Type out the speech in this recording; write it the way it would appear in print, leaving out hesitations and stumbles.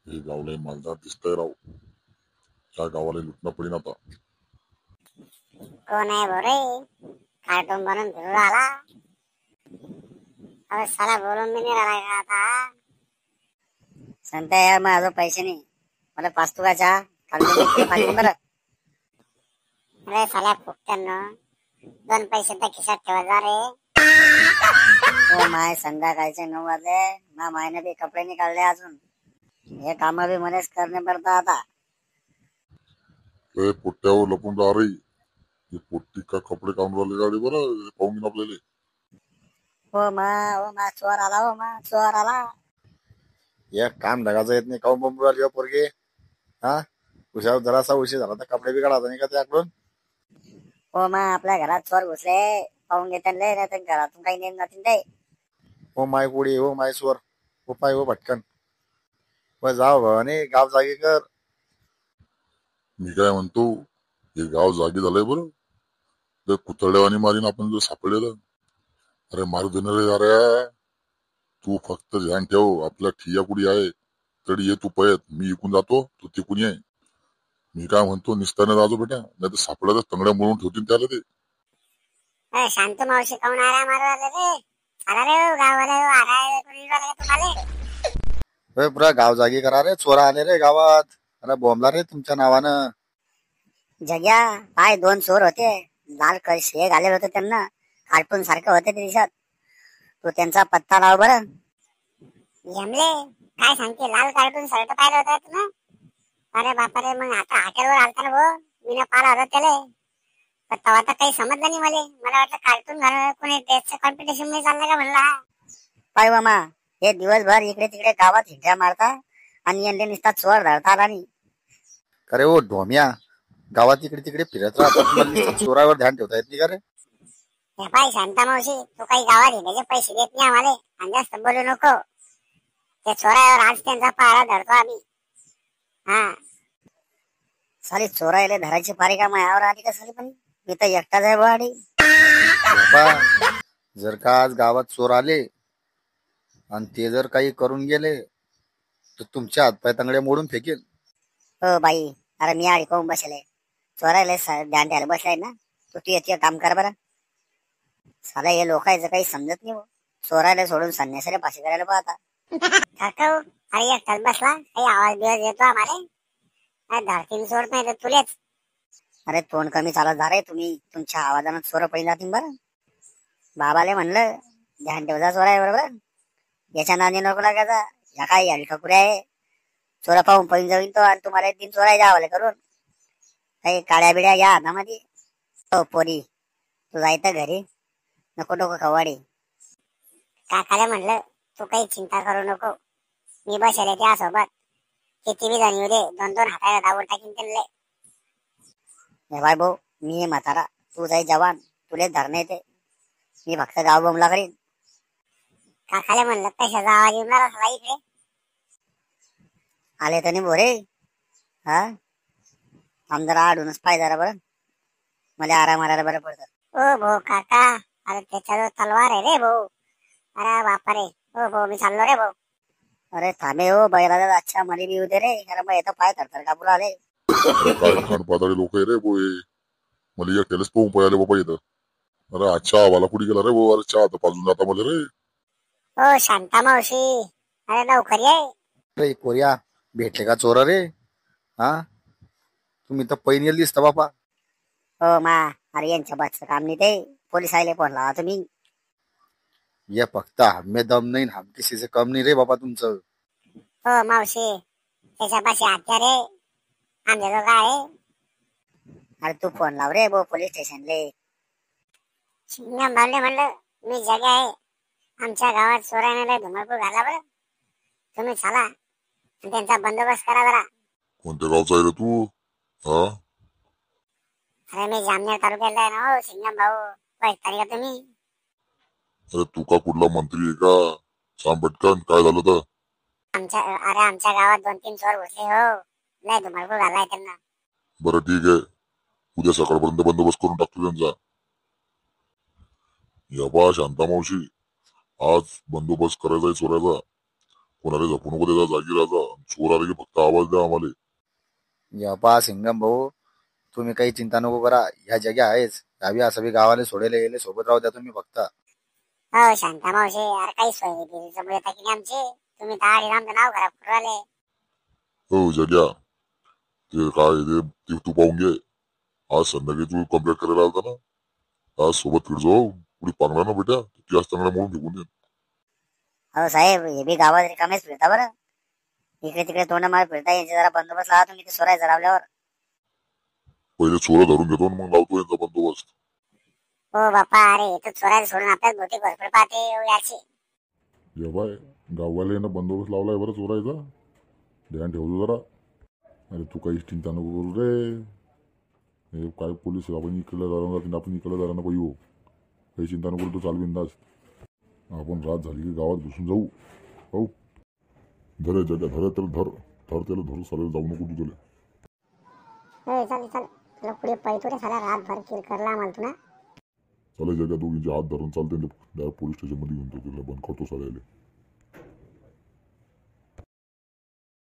हे गावले मालदार दिसतंय राव. त्या गावाला लुटणं पडेन आता. कोण आहे बोरे? कार्टून बनून फिरू आला. अबे साला बोलून भी नहीं रहा है आता. संता यार माझं पैसे नाही. मला पाचतू का चहा काढून पाणी बरं. अरे साला फुकट्यांनो 2 पैसे तर खिशात ठेवत जा रे. ओ माय संध्याकाळचे 9 वाजले ना. मायने भी कपडे निकालले अजून. हे काम भी मलाच करणे पडता आता. ए पोट्ट्यावर लपून राहा रे. हे पोट्टी का कपडे काढून राहिले गाडी बरं पाहून घेईन आपल्याला. ओ मा चोर आला. ओ मा चोर आला. एक काम ढगाचं येत नाही काऊन बंबू आली पोरगे. हा उशावर जरासा उशीर झाला तर कपडे बी काढायचा नाही का त्याकडून. ओ मा आपल्या घरात चोर घुसले. पाहून घेतात लय नाही तर घरातून काही नेम जातील ते. ओ माय कुडी ओ माय स्वर ओ पाय ओ भटकन व जाव भवानी गाव जागी कर. मी काय म्हणतो हे गाव जागी झालंय बरं. ते कुतरड्यावानी मारीन आपण जर सापडलेलं. अरे मारू देणार रे अरे. तू फक्त ध्यान ठेव आपल्या ठिया कुडी आहे तरी ये तू पळत. मी इकून जातो तू तिकून ये. मी काय म्हणतो निस्ताने राहतो बेटा नाही तर सापड्यातच तंगड्या म्हणून ठेवतील त्याला ते. शांत मावशी काऊन आला मारू आले रे. आला रे गावाला आला कोणी आला तुम्हाला. पुरा गाव जागी करा रे. चोरा आले रे गावात. अरे बोंबला रे तुमच्या नावानं. जग्या पाय 2 चोर होते. लाल कळशे घालेले होते त्यांना. कार्टून सारखे होते ते दिसत. तू त्यांचा पत्ता लाव बरं. जमले काय सांगते. लाल कार्टून शर्ट पाहिलं होतं ना. अरे बापरे मग आता हॉटेलवर आलता ना भाऊ. मी ना पाहिला होता त्याला. पण तेव्हा तर काही समजलं नाही मला वाटलं कार्टून घालून कोणी ड्रेसचं कॉम्पिटिशन मध्ये चाललं का म्हणला. पाय मामा हे दिवसभर इकडे तिकडे गावात हिंड्या मारता आणि यांनी नुसता चोर धरतात. आणि अरे ओ ढोम्या गावात इकडे तिकडे फिरत राहतात. चोरावर ध्यान ठेवता येत नाही का रे. हे पाय शांता मावशी तू काही गावात हिंड्याचे पैसे देत नाही आम्हाला. आणि जास्त बोलू नको. ते चोरावर आज त्यांचा पहारा धरतो आम्ही. हा साली चोरायला धरायची पारी का मायावर आली का साली. पण मी तर एकटाच आहे बाडी. जर का आज गावात चोर आले आणि ते जर काही करून गेले तर तुमच्या हातपाय तंगड्या मोडून फेकेल. हो बाई अरे मी आडी कोण बसले. चोरायला ध्यान द्यायला बसलाय ना. तू येते काम कर बरं. साला हे लोकांचं काही समजत नाही. चोरायला सोडून संन्यासाला पाशी करायला पाहता. काका अरे एकटाच बसला. काही आवाज बिवाज येतो आम्हाला. धरतीन चोर नाही तर तुलेच. अरे तोंड कमी चालत जा रे तुम्ही. तुमच्या आवाजानं चोर पडली जातील बरं. बाबाले म्हणलं ध्यान ठेवता चोर आहे बरोबर. याच्या नादी नको लागायचा. या काय याली ठकुरे आहे. चोरा पाहून पळून जाईन तो. आणि तुम्हाला 1 दिन चोरायच्या हवाले करून काही काळ्या बिड्या घ्या हातामध्ये. हो पोरी तू जायचं घरी. नको कवाडी. काकाला म्हणलं तू काही चिंता करू नको. मी बसेल त्यासोबत. किती बी जण येऊ दे 2-2 हाताला दाबून टाकीन त्यांना. भाई भाऊ मी हे म्हातारा तू जाई जवान. तुले धरणे येते. मी फक्त गाव बोंबला करीन. काकाला म्हणलं कशाचा आवाज येऊन राहिला इकडे. आले तर नाही बोरे. हा आमदार आडूनच पाय जरा बरं. मला आराम मारायला बरं पडतं. ओ भाऊ काका अरे त्याच्याजवळ तलवार आहे रे भाऊ. अरे बापा रे. हो भाऊ मी चाललो रे भाऊ. अरे थांबे हो बैराजा. अच्छा मरी बी होते रे. अरे मग येतं पाय थरथर कापूर आले. पाताळी लोक आहे रे बो. मला एकट्यालाच पाहून पळाले बाबा येतं. अरे अच्छा वाला कुठे गेला रे भाऊ. अरे चहा आता पाजून जाता मला रे. हो शांता मावशी अरे लवकर ये. अरे पोरिया भेटले का चोर रे. हा तुम्ही तर पैन दिसता बापा. हो मा अरे यांच्या बसचं काम नाही ते. पोलीस आले फोन लावा तुम्ही. ये फक्त हमें दम नाही हम किसी से कम नाही रे बाबा तुमचं. हो मावशी त्याच्यापाशी हत्यार रे. आमच्या लोक आहे. अरे तू फोन लाव रे भाऊ पोलीस स्टेशनले. शिंगम म्हणलं मी जगा आहे. आमच्या गावात चोरायला धुमाकूळ घाला बरं. तुम्ही चला त्यांचा बंदोबस्त करा जरा. कोणत्या गावचा आहे रे तू. हा अरे मी जामनेर तालुक्याला आहे ना. हो सिंगम भाऊ ओळखता का तुम्ही. अरे तू का कुठला मंत्री आहे का. सांग पटकन काय झालं तर. आमच्या गावात 2-3 चोर घुसले हो. लय धुमाकूळ घालाय त्यांना. बरं ठीक आहे उद्या सकाळपर्यंत बंदोबस्त करून टाकतो त्यांचा. या बा शांता मावशी आज बंदोबस्त करायचा चोरायचा. कोणाला झोपू नको त्याचा जागी राहायचा. चोर आले की फक्त आवाज द्या आम्हाला. या पहा सिंगम भाऊ, तुम्ही काही चिंता नको करा, ह्या जागी आहेच. यावी असं बी गावाला सोडायला गेले सोबत राहू द्या तुम्ही फक्त. हो शांता मावशी, अरे काही सोय नाही जमले की नाही आमचे. तुम्ही तर आमचं नाव खराब करू राहिले. हो जग्या, ते काय ते तू पाहून घे. आज संध्याकाळी तू कंप्लेंट करायला आलता ना, आज सोबत फिर जाऊ पुढे पांगला ना बेटा, ती आज चांगला म्हणून निघून दे. हो साहेब, हे बी गावात रिकामेच फिरता बरं. इकडे तिकडे तोंड मार फिरता, यांचे जरा बंदोबस्त लावा तुम्ही ते सोरायचं रावल्यावर. पहिले चोर धरून घेतो आणि मग लावतो यांचा बंदोबस्त. हो बाप्पा, अरे हे तर चोरायला सोडून आपल्याच मोठी भरपूर पाहते याची. या बाय, गाववाल्यानं बंदोबस्त लावलाय बरं चोरायचा, ध्यान ठेवतो जरा. अरे तू काहीच चिंता नको करू रे. हे काय पोलीस आपण इकडे जाणार, आपण इकडे जाणार नको येऊ. काही चिंता नको करू, तू चाल बिंदास. आपण रात झाली की गावात घुसून जाऊ. हो धरे जग्या, धरे त्याला धर, धर त्याला धरू, चालेल जाऊ नको तू त्याला. चालेल चालेल, तुला पुढे पैतो रे साला, रातभर किल करला आम्हाला तू ना. चालेल जग्या, दोघींचे हात धरून चालते डायरेक्ट पोलीस स्टेशनमध्ये घेऊन तो, त्याला बंद करतो चालेल.